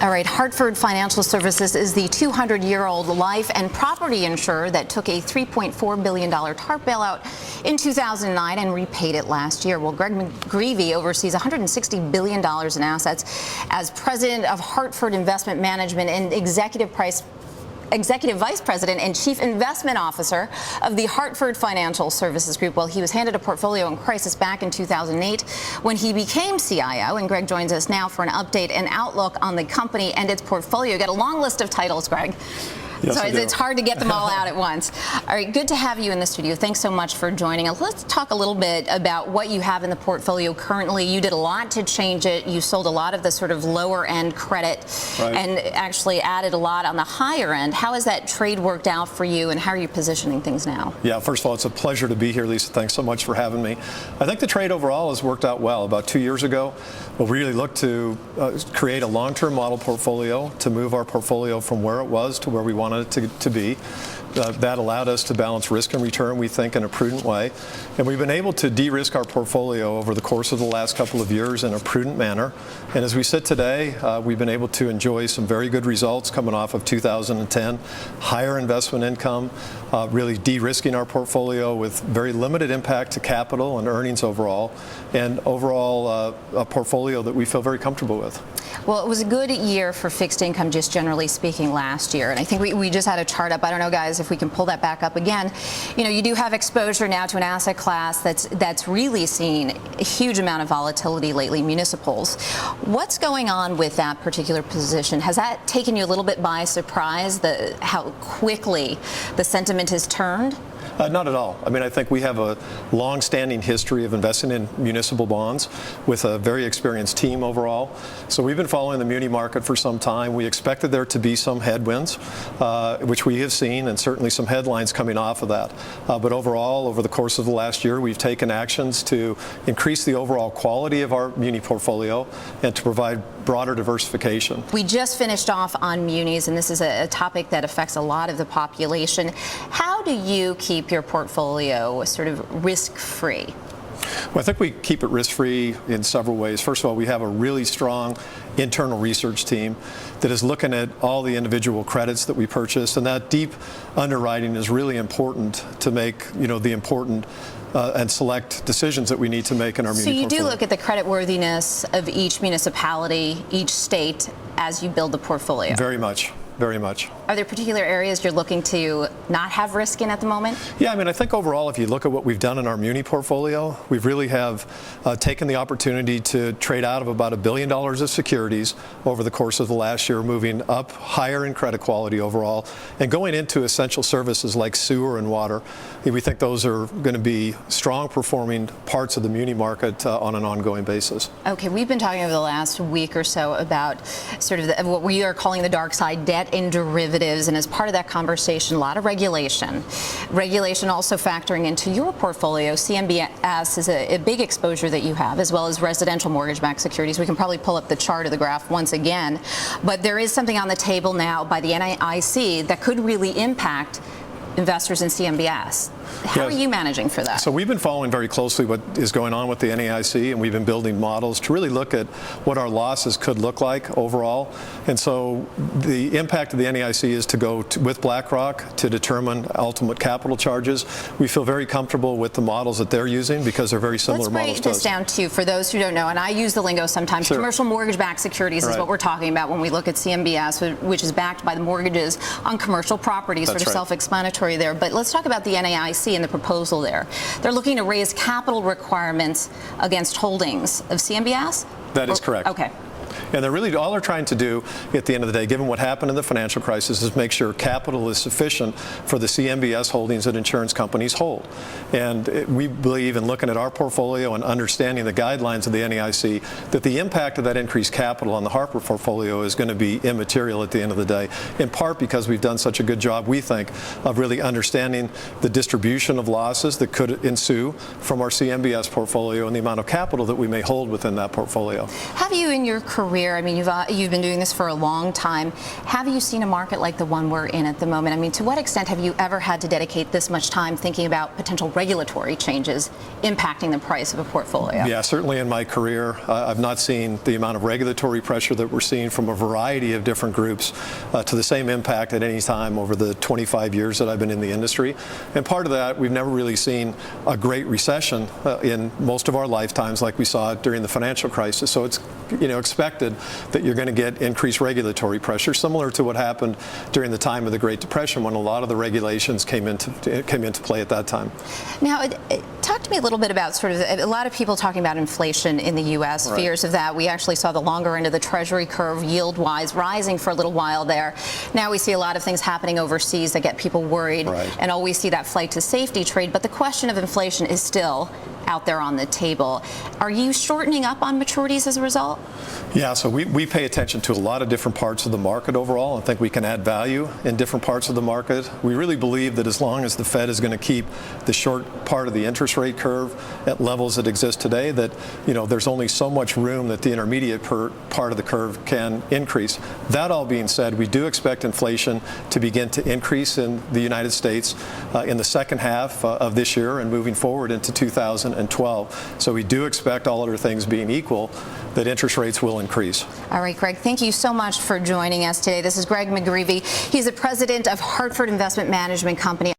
All right, Hartford Financial Services is the 200-year-old life and property insurer that took a $3.4 billion TARP bailout in 2009 and repaid it last year. Well, Greg McGreevey oversees $160 billion in assets as president of Hartford Investment Management and Executive Vice President and Chief Investment Officer of the Hartford Financial Services Group. Well, he was handed a portfolio in crisis back in 2008 when he became CIO. And Greg joins us now for an update and outlook on the company and its portfolio. You got a long list of titles, Greg. Yes, so it's hard to get them all out at once. All right, good to have you in the studio. Thanks so much for joining us. Let's talk a little bit about what you have in the portfolio currently. You did a lot to change it. You sold a lot of the sort of lower end credit and actually added a lot on the higher end. How has that trade worked out for you, and how are you positioning things now? Yeah, first of all, it's a pleasure to be here, Lisa. Thanks so much for having me. I think the trade overall has worked out well. About 2 years ago, we really looked to create a long-term model portfolio to move our portfolio from where it was to where we wanted it to be. That allowed us to balance risk and return, we think, in a prudent way. And we've been able to de-risk our portfolio over the course of the last couple of years in a prudent manner. And as we sit today, we've been able to enjoy some very good results coming off of 2010, higher investment income, really de-risking our portfolio with very limited impact to capital and earnings overall, and overall a portfolio that we feel very comfortable with. Well, it was a good year for fixed income, just generally speaking, last year. And I think we just had a chart up. I don't know, guys, if we can pull that back up again. You know, you do have exposure now to an asset class that's really seen a huge amount of volatility lately, municipals. What's going on with that particular position? Has that taken you a little bit by surprise, how quickly the sentiment has turned? Not at all. I mean, I think we have a long-standing history of investing in municipal bonds with a very experienced team overall. So we've been following the muni market for some time. We expected there to be some headwinds, which we have seen, and certainly some headlines coming off of that. But overall, over the course of the last year, we've taken actions to increase the overall quality of our muni portfolio and to provide broader diversification. We just finished off on munis, and this is a topic that affects a lot of the population. How do you keep your portfolio sort of risk-free? Well, I think we keep it risk-free in several ways. First of all, we have a really strong internal research team that is looking at all the individual credits that we purchase, and that deep underwriting is really important to make, the important and select decisions that we need to make in our muni portfolio. So you do look at the creditworthiness of each municipality, each state, as you build the portfolio? Very much. Very much. Are there particular areas you're looking to not have risk in at the moment? Yeah, I mean, I think overall, if you look at what we've done in our muni portfolio, we really have taken the opportunity to trade out of about $1 billion of securities over the course of the last year, moving up higher in credit quality overall, and going into essential services like sewer and water. We think those are going to be strong performing parts of the muni market on an ongoing basis. Okay, we've been talking over the last week or so about sort of what we are calling the dark side, debt and derivatives, and as part of that conversation, a lot of regulation also factoring into your portfolio. CMBS is a big exposure that you have, as well as residential mortgage-backed securities. We can probably pull up the chart or the graph once again, but there is something on the table now by the NAIC that could really impact investors in CMBS. How are you managing for that? So we've been following very closely what is going on with the NAIC, and we've been building models to really look at what our losses could look like overall. And so the impact of the NAIC is to go with BlackRock to determine ultimate capital charges. We feel very comfortable with the models that they're using because they're very similar models to us. Let's break this down too, for those who don't know, and I use the lingo sometimes. Sure. Commercial mortgage-backed securities is what we're talking about when we look at CMBS, which is backed by the mortgages on commercial properties. Sort of self-explanatory there. But let's talk about the NAIC and the proposal there. They're looking to raise capital requirements against holdings of CMBS? That is correct. Okay. And all they're trying to do at the end of the day, given what happened in the financial crisis, is make sure capital is sufficient for the CMBS holdings that insurance companies hold. And we believe, in looking at our portfolio and understanding the guidelines of the NAIC, that the impact of that increased capital on the Hartford portfolio is going to be immaterial at the end of the day, in part because we've done such a good job, we think, of really understanding the distribution of losses that could ensue from our CMBS portfolio and the amount of capital that we may hold within that portfolio. Have you, in your career, career, I mean, you've been doing this for a long time. Have you seen a market like the one we're in at the moment? I mean, to what extent have you ever had to dedicate this much time thinking about potential regulatory changes impacting the price of a portfolio? Yeah, certainly in my career, I've not seen the amount of regulatory pressure that we're seeing from a variety of different groups to the same impact at any time over the 25 years that I've been in the industry. And part of that, we've never really seen a great recession in most of our lifetimes like we saw during the financial crisis. So it's expected that you're going to get increased regulatory pressure, similar to what happened during the time of the Great Depression when a lot of the regulations came into play at that time. Now, talk to me a little bit about sort of a lot of people talking about inflation in the U.S., right. Fears of that. We actually saw the longer end of the Treasury curve yield-wise rising for a little while there. Now we see a lot of things happening overseas that get people worried, right. and always see that flight to safety trade. But the question of inflation is still out there on the table. Are you shortening up on maturities as a result? Yeah, so we pay attention to a lot of different parts of the market overall. I think we can add value in different parts of the market. We really believe that as long as the Fed is going to keep the short part of the interest rate curve at levels that exist today, that there's only so much room that the intermediate part of the curve can increase. That all being said, we do expect inflation to begin to increase in the United States in the second half of this year and moving forward into 2012. So we do expect, all other things being equal, that interest rates will increase. All right, Greg, thank you so much for joining us today. This is Greg McGreevey. He's the president of Hartford Investment Management Company.